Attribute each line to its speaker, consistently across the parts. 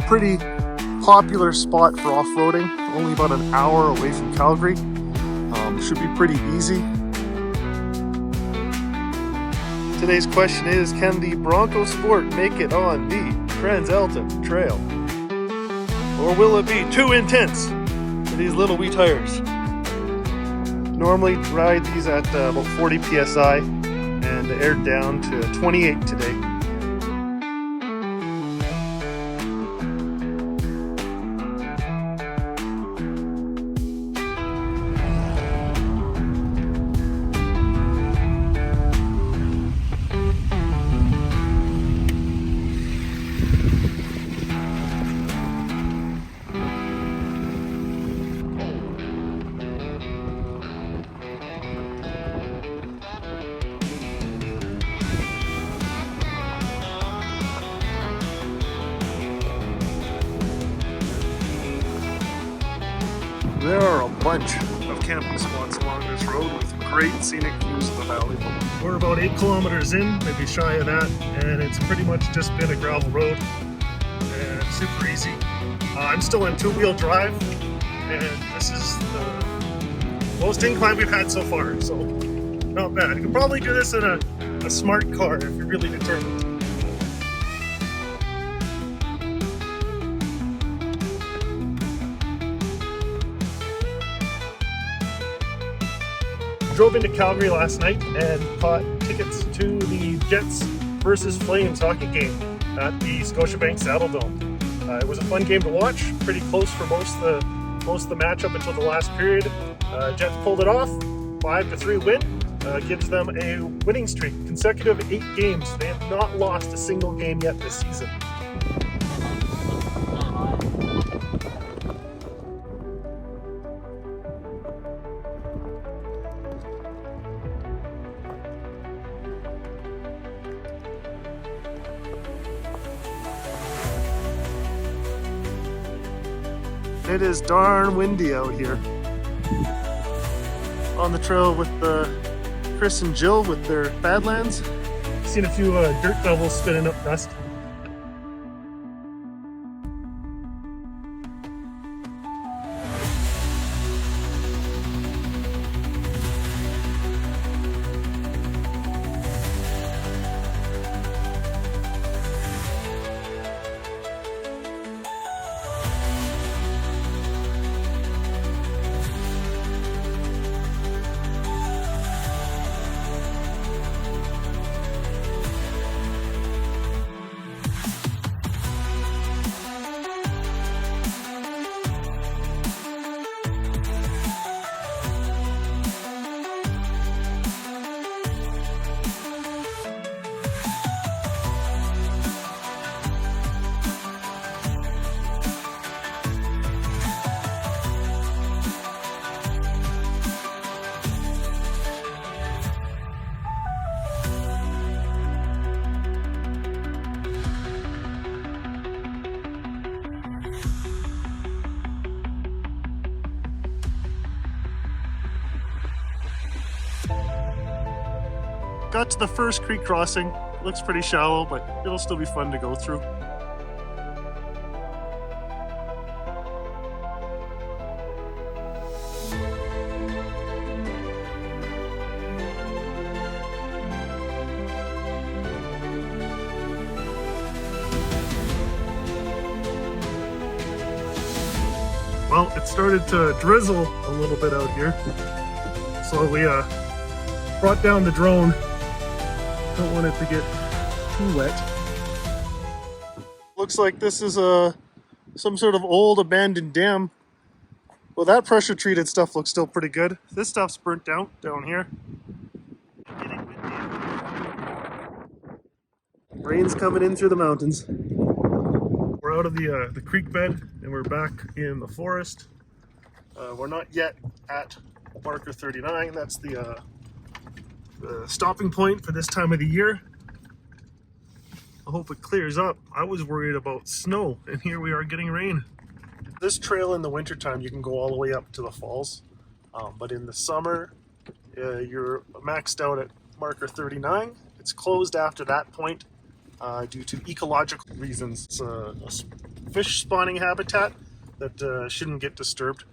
Speaker 1: pretty popular spot for off-roading, only about an hour away from Calgary. Should be pretty easy. Today's question is, can the Bronco Sport make it on the TransAlta Trail? Or will it be too intense for these little wee tires? Normally ride these at about 40 psi and aired down to 28 today. There are a bunch of camping spots along this road with great scenic views of the valley. We're about 8 kilometers in, maybe shy of that, and it's pretty much just been a gravel road and it's super easy. I'm still in 2-wheel drive, and this is the most incline we've had so far, so not bad. You can probably do this in a smart car if you're really determined. Drove into Calgary last night and caught tickets to the Jets versus Flames hockey game at the Scotiabank Saddledome. It was a fun game to watch, pretty close for most of the match up until the last period. Jets pulled it off, 5-3 win, gives them a winning streak, consecutive 8 games. They have not lost a single game yet this season. It is darn windy out here. On the trail with Chris and Jill with their Badlands. Seen a few dirt devils spinning up dust. Got to the first creek crossing. Looks pretty shallow, but it'll still be fun to go through. Well, it started to drizzle a little bit out here, so we brought down the drone. Don't want it to get too wet. Looks like this is some sort of old abandoned dam. Well, that pressure treated stuff looks still pretty good. This stuff's burnt down here. Rain's coming in through the mountains. We're out of the creek bed and we're back in the forest. We're not yet at marker 39. That's the stopping point for this time of the year. I hope it clears up. I was worried about snow, and here we are getting rain. This trail in the wintertime, you can go all the way up to the falls, but in the summer, you're maxed out at marker 39. It's closed after that point due to ecological reasons. It's a fish spawning habitat that shouldn't get disturbed.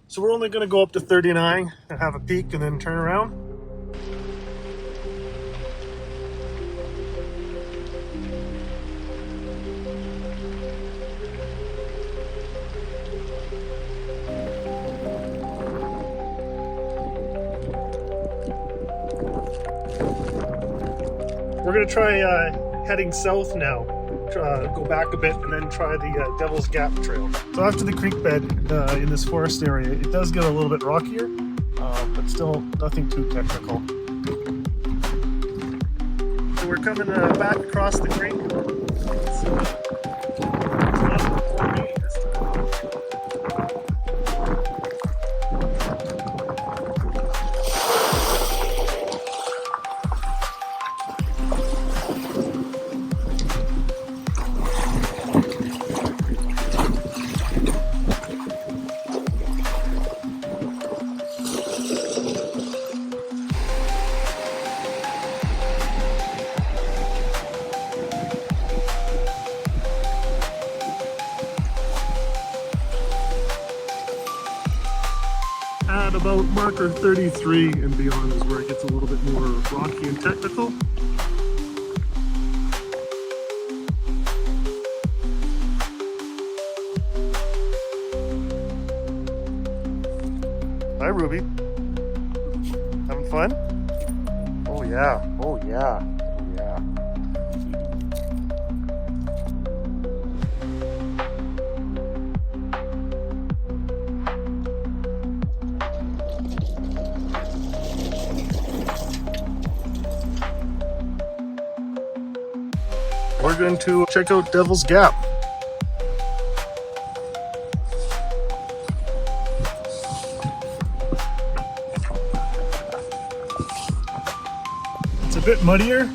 Speaker 1: So we're only going to go up to 39 and have a peek and then turn around. We're going to try heading south now. Go back a bit and then try the Devil's Gap Trail. So after the creek bed in this forest area, it does get a little bit rockier, but still nothing too technical. So we're coming back across the creek. At about marker 33 and beyond is where it gets a little bit more rocky and technical. Hi, Ruby. Having fun? Oh yeah, oh yeah, oh yeah. We're going to check out Devil's Gap. It's a bit muddier,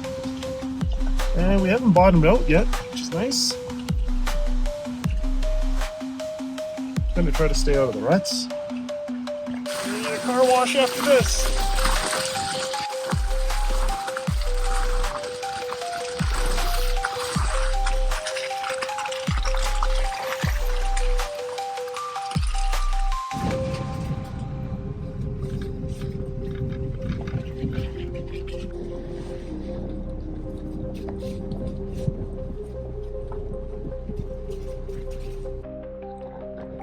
Speaker 1: and we haven't bottomed out yet, which is nice. I'm gonna try to stay out of the ruts. We need a car wash after this.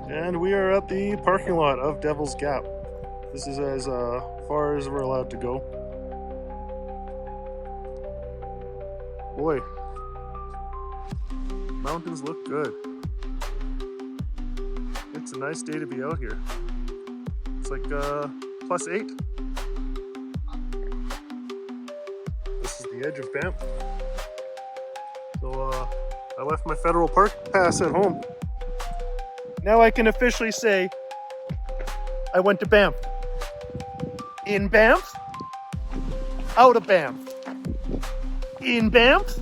Speaker 1: And we are at the parking lot of Devil's Gap. This is as far as we're allowed to go. Boy, mountains look good. It's a nice day to be out here. It's like +8. This is the edge of Banff. So I left my federal park pass at home. Now I can officially say I went to Banff. In Banff, out of Banff. In Banff,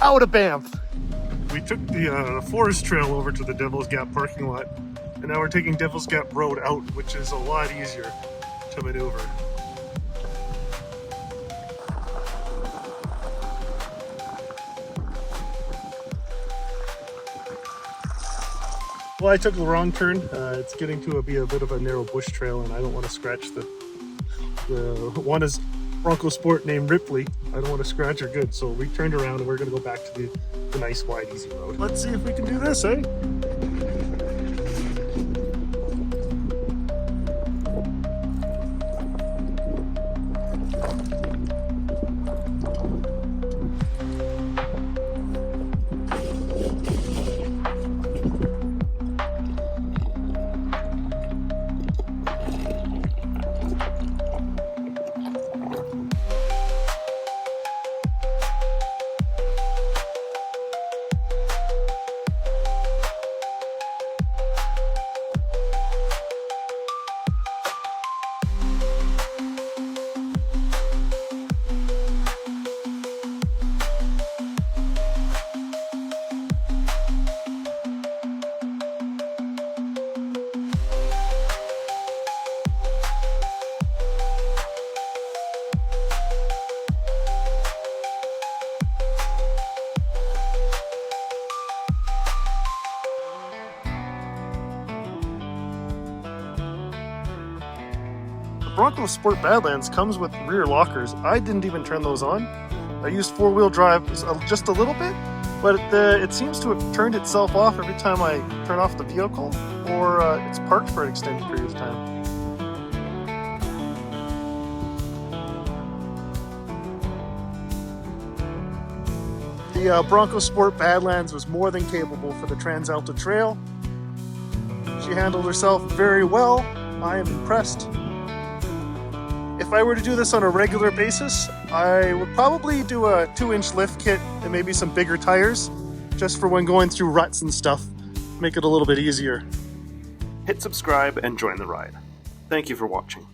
Speaker 1: out of Banff. We took the forest trail over to the Devil's Gap parking lot, and now we're taking Devil's Gap Road out, which is a lot easier to maneuver. Well, I took the wrong turn. It's getting to be a bit of a narrow bush trail, and I don't want to scratch the one is Bronco Sport named Ripley. I don't want to scratch her good, so we turned around and we're going to go back to the nice, wide, easy road. Let's see if we can do this, eh? Bronco Sport Badlands comes with rear lockers. I didn't even turn those on. I used four-wheel drive just a little bit, but it seems to have turned itself off every time I turn off the vehicle, or it's parked for an extended period of time. The Bronco Sport Badlands was more than capable for the TransAlta Trail. She handled herself very well. I am impressed. If I were to do this on a regular basis, I would probably do a 2-inch lift kit and maybe some bigger tires, just for when going through ruts and stuff. Make it a little bit easier. Hit subscribe and join the ride. Thank you for watching.